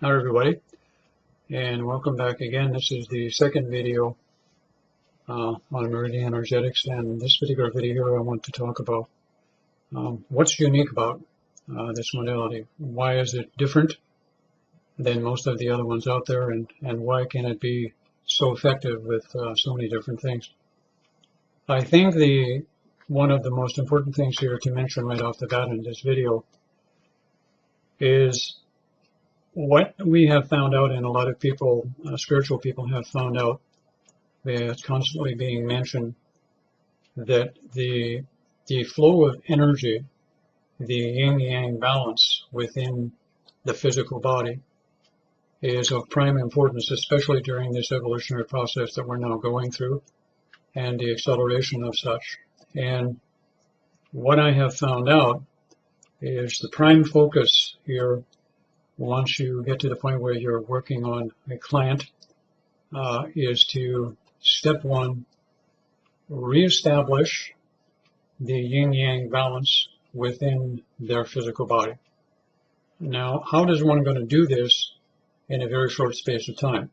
Hi everybody, and welcome back again. This is the second video on Meridian energetics, and this particular video here I want to talk about what's unique about this modality. Why is it different than most of the other ones out there, and why can it be so effective with so many different things? I think one of the most important things here to mention right off the bat in this video is what we have found out, and a lot of people, spiritual people, have found out, it's constantly being mentioned, that the flow of energy, the yin-yang balance within the physical body is of prime importance, especially during this evolutionary process that we're now going through and the acceleration of such. And what I have found out is the prime focus here, once you get to the point where you're working on a client, is to, step one, reestablish the yin-yang balance within their physical body. Now, how does one going to do this in a very short space of time?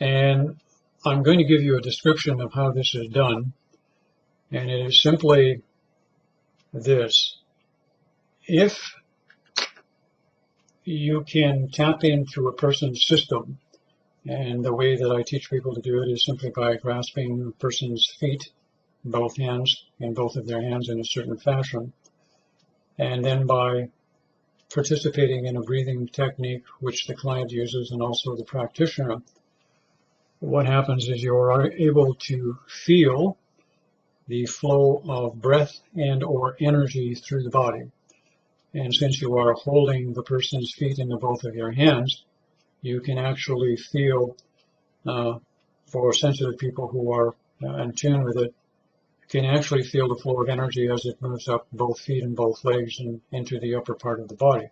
And I'm going to give you a description of how this is done, and it is simply this. If you can tap into a person's system, and the way that I teach people to do it is simply by grasping a person's feet, both hands, in both of their hands in a certain fashion, and then by participating in a breathing technique which the client uses and also the practitioner. What happens is you're able to feel the flow of breath and or energy through the body. And since you are holding the person's feet in both of your hands, you can actually feel, for sensitive people who are in tune with it, can actually feel the flow of energy as it moves up both feet and both legs and into the upper part of the body.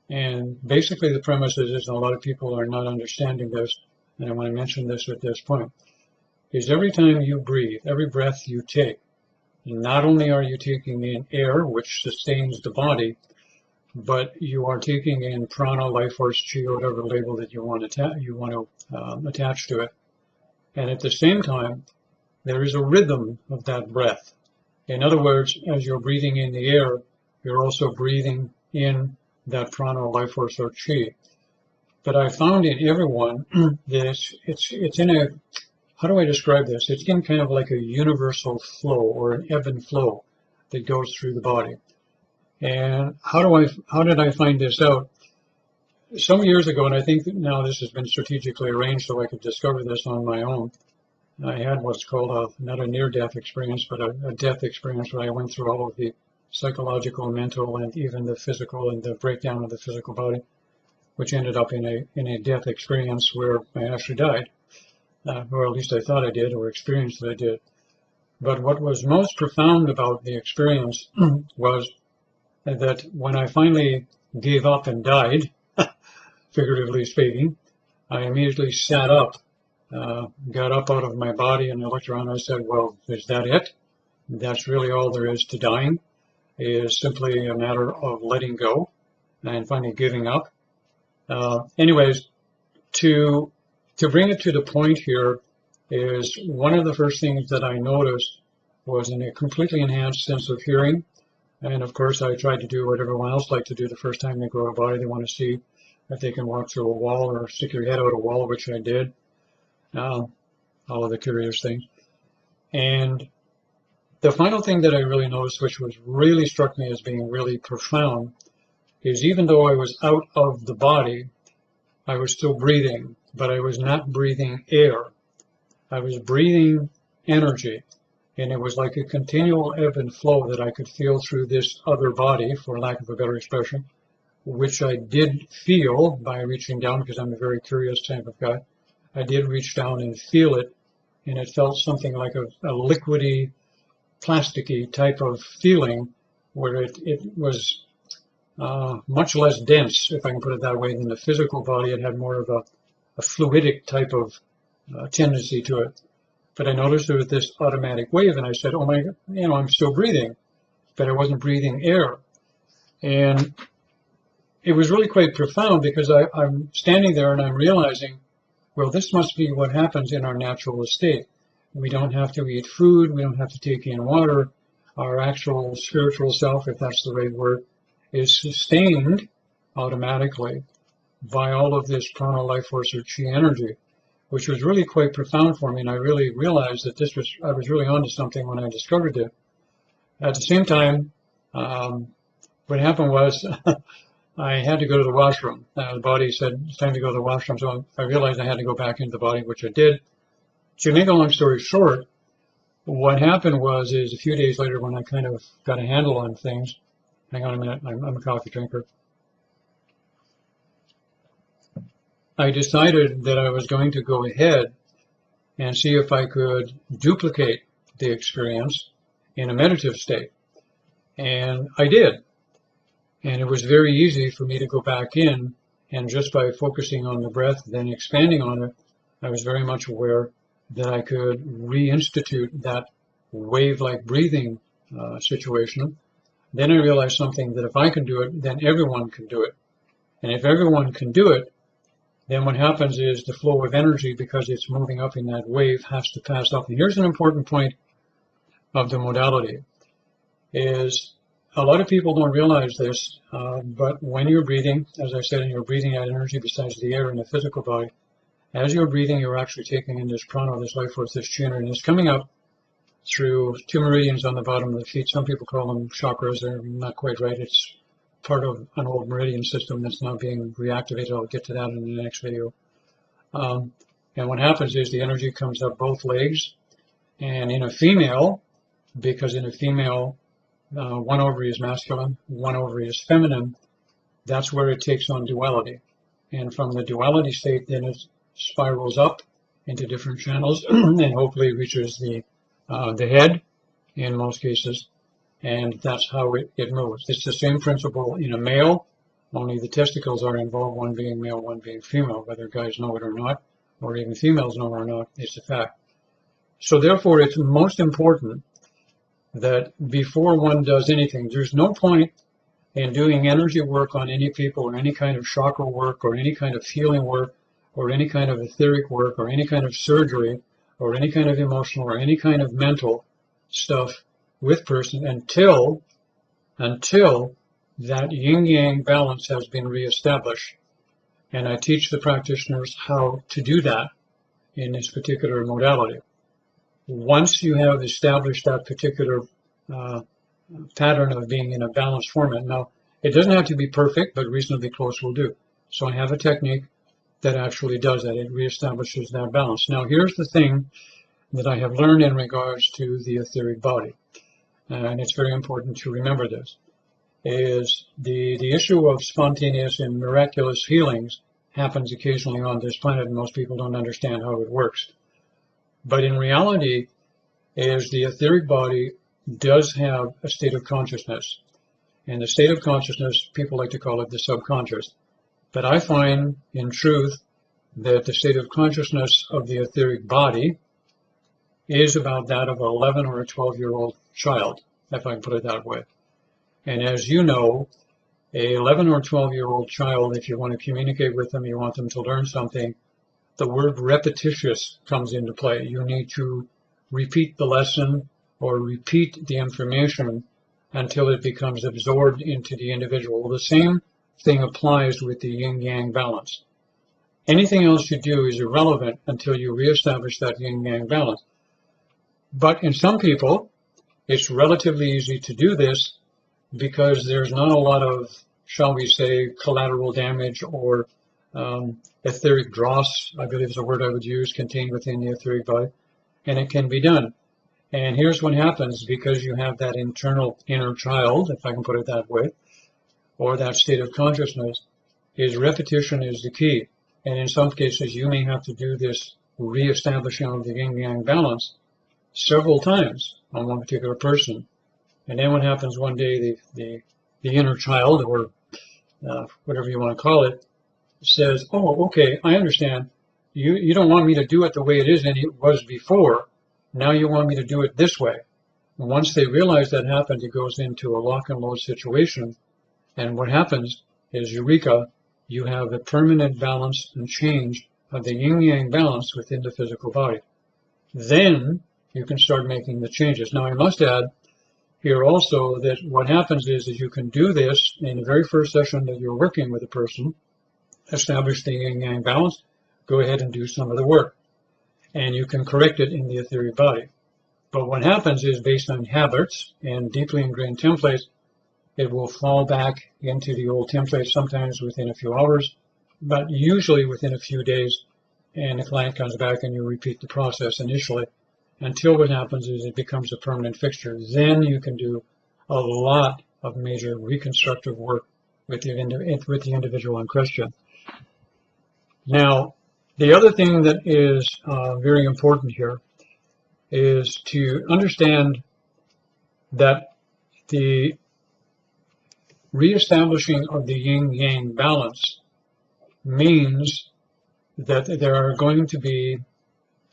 And basically the premise is a lot of people are not understanding this, and I want to mention this at this point, is every time you breathe, every breath you take, not only are you taking in air, which sustains the body, but you are taking in prana, life force, chi, whatever label that you want to attach to it. And at the same time, there is a rhythm of that breath. In other words, as you're breathing in the air, you're also breathing in that prana, life force, or chi. But I found in everyone that it's in a, how do I describe this? It's in kind of like a universal flow or an ebb and flow that goes through the body. And how did I find this out? Some years ago, and I think that now this has been strategically arranged so I could discover this on my own. I had what's called not a near-death experience, but a death experience where I went through all of the psychological, mental, and even the physical and the breakdown of the physical body, which ended up in a death experience where I actually died. Or at least I thought I did, or experienced that I did. But what was most profound about the experience was that when I finally gave up and died, figuratively speaking, I immediately sat up, got up out of my body, and I looked around and I said, well, is that it? That's really all there is to dying, is simply a matter of letting go and finally giving up. Anyways, to bring it to the point here is one of the first things that I noticed was a completely enhanced sense of hearing. And of course, I tried to do what everyone else likes to do the first time they grow a body. They want to see if they can walk through a wall or stick your head out a wall, which I did. All of the curious things. And the final thing that I really noticed, which was really struck me as being really profound, is even though I was out of the body, I was still breathing, but I was not breathing air. I was breathing energy, and it was like a continual ebb and flow that I could feel through this other body, for lack of a better expression, which I did feel by reaching down, because I'm a very curious type of guy. I did reach down and feel it, and it felt something like a liquidy, plasticky type of feeling, where it was much less dense, if I can put it that way, than the physical body. It had more of a fluidic type of tendency to it. But I noticed there was this automatic wave, and I said, oh my God, I'm still breathing, but I wasn't breathing air. And it was really quite profound because I'm standing there and I'm realizing, well, this must be what happens in our natural state. We don't have to eat food. We don't have to take in water. Our actual spiritual self, if that's the right word, is sustained automatically by all of this prana, life force, or chi energy, which was really quite profound for me. And I really realized that I was really onto something when I discovered it. At the same time, what happened was I had to go to the washroom. The body said, it's time to go to the washroom. So I realized I had to go back into the body, which I did. To make a long story short, what happened is a few days later when I kind of got a handle on things, hang on a minute, I'm a coffee drinker. I decided that I was going to go ahead and see if I could duplicate the experience in a meditative state. And I did. And it was very easy for me to go back in, and just by focusing on the breath, then expanding on it, I was very much aware that I could reinstitute that wave-like breathing situation. Then I realized something, that if I can do it, then everyone can do it. And if everyone can do it, then what happens is the flow of energy, because it's moving up in that wave, has to pass up. And here's an important point of the modality, is a lot of people don't realize this, but when you're breathing, as I said, and you're breathing out energy besides the air in the physical body, as you're breathing, you're actually taking in this prana, this life force, this chi energy, and it's coming up through 2 meridians on the bottom of the feet. Some people call them chakras. They're not quite right. It's part of an old meridian system that's now being reactivated. I'll get to that in the next video. And what happens is the energy comes up both legs, and in a female, because in a female, one ovary is masculine, one ovary is feminine, that's where it takes on duality. And from the duality state, then it spirals up into different channels and hopefully reaches the head in most cases. And that's how it moves. It's the same principle in a male, only the testicles are involved, one being male, one being female. Whether guys know it or not, or even females know it or not, it's a fact. So therefore, it's most important that before one does anything, there's no point in doing energy work on any people, or any kind of chakra work, or any kind of healing work, or any kind of etheric work, or any kind of surgery, or any kind of emotional, or any kind of mental stuff with person until that yin-yang balance has been reestablished. And I teach the practitioners how to do that in this particular modality. Once you have established that particular pattern of being in a balanced format, now it doesn't have to be perfect, but reasonably close will do. So I have a technique that actually does that. It reestablishes that balance. Now here's the thing that I have learned in regards to the etheric body, and it's very important to remember this, is the issue of spontaneous and miraculous healings happens occasionally on this planet, and most people don't understand how it works. But in reality, is the etheric body does have a state of consciousness. And the state of consciousness, people like to call it the subconscious. But I find, in truth, that the state of consciousness of the etheric body is about that of an 11 or a 12-year-old child, if I can put it that way. And as you know, a 11 or 12-year-old child, if you want to communicate with them, you want them to learn something, the word repetitious comes into play. You need to repeat the lesson or repeat the information until it becomes absorbed into the individual. The same thing applies with the yin-yang balance. Anything else you do is irrelevant until you reestablish that yin-yang balance. But in some people, it's relatively easy to do this because there's not a lot of, shall we say, collateral damage or etheric dross, I believe is a word I would use, contained within the etheric body, and it can be done. And here's what happens, because you have that internal inner child, if I can put it that way, or that state of consciousness, is repetition is the key. And in some cases, you may have to do this reestablishing of the yin-yang balance several times on one particular person. And then what happens one day, the inner child, or whatever you want to call it, says, oh, okay, I understand. You don't want me to do it the way it is and it was before. Now you want me to do it this way. And once they realize that happens, it goes into a lock and load situation. And what happens is eureka, you have a permanent balance and change of the yin-yang balance within the physical body. Then you can start making the changes. Now I must add here also that what happens is you can do this in the very first session that you're working with a person, establish the yin-yang balance, go ahead and do some of the work. And you can correct it in the etheric body. But what happens is, based on habits and deeply ingrained templates, it will fall back into the old templates, sometimes within a few hours, but usually within a few days, and the client comes back and you repeat the process initially until what happens is it becomes a permanent fixture. Then you can do a lot of major reconstructive work with the individual in question. Now, the other thing that is very important here is to understand that the reestablishing of the yin-yang balance means that there are going to be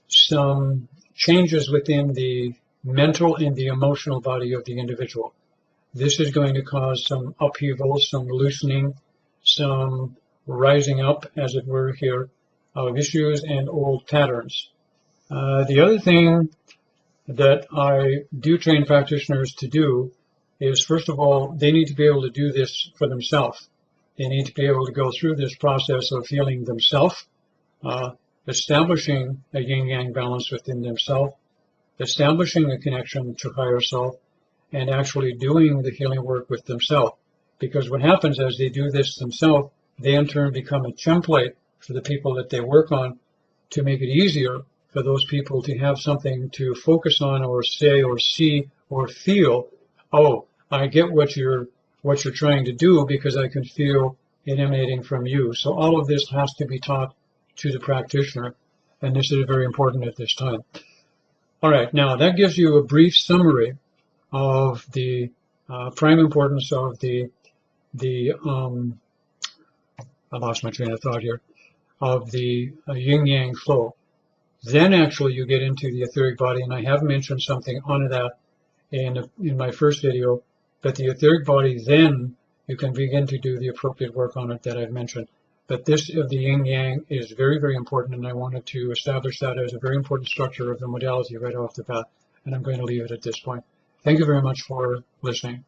some changes within the mental and the emotional body of the individual. This is going to cause some upheaval, some loosening, some rising up, as it were here, of issues and old patterns. The other thing that I do train practitioners to do is, first of all, they need to be able to do this for themselves. They need to be able to go through this process of healing themselves, establishing a yin-yang balance within themselves, establishing a connection to higher self, and actually doing the healing work with themselves. Because what happens as they do this themselves, they in turn become a template for the people that they work on to make it easier for those people to have something to focus on or say or see or feel. Oh, I get what you're trying to do because I can feel it emanating from you. So all of this has to be taught to the practitioner, and this is very important at this time. All right, now that gives you a brief summary of the prime importance of the I lost my train of thought here, of the yin-yang flow. Then actually you get into the etheric body, and I have mentioned something on that in my first video, but the etheric body, then you can begin to do the appropriate work on it that I've mentioned. But this of the yin-yang is very, very important, and I wanted to establish that as a very important structure of the modality right off the bat, and I'm going to leave it at this point. Thank you very much for listening.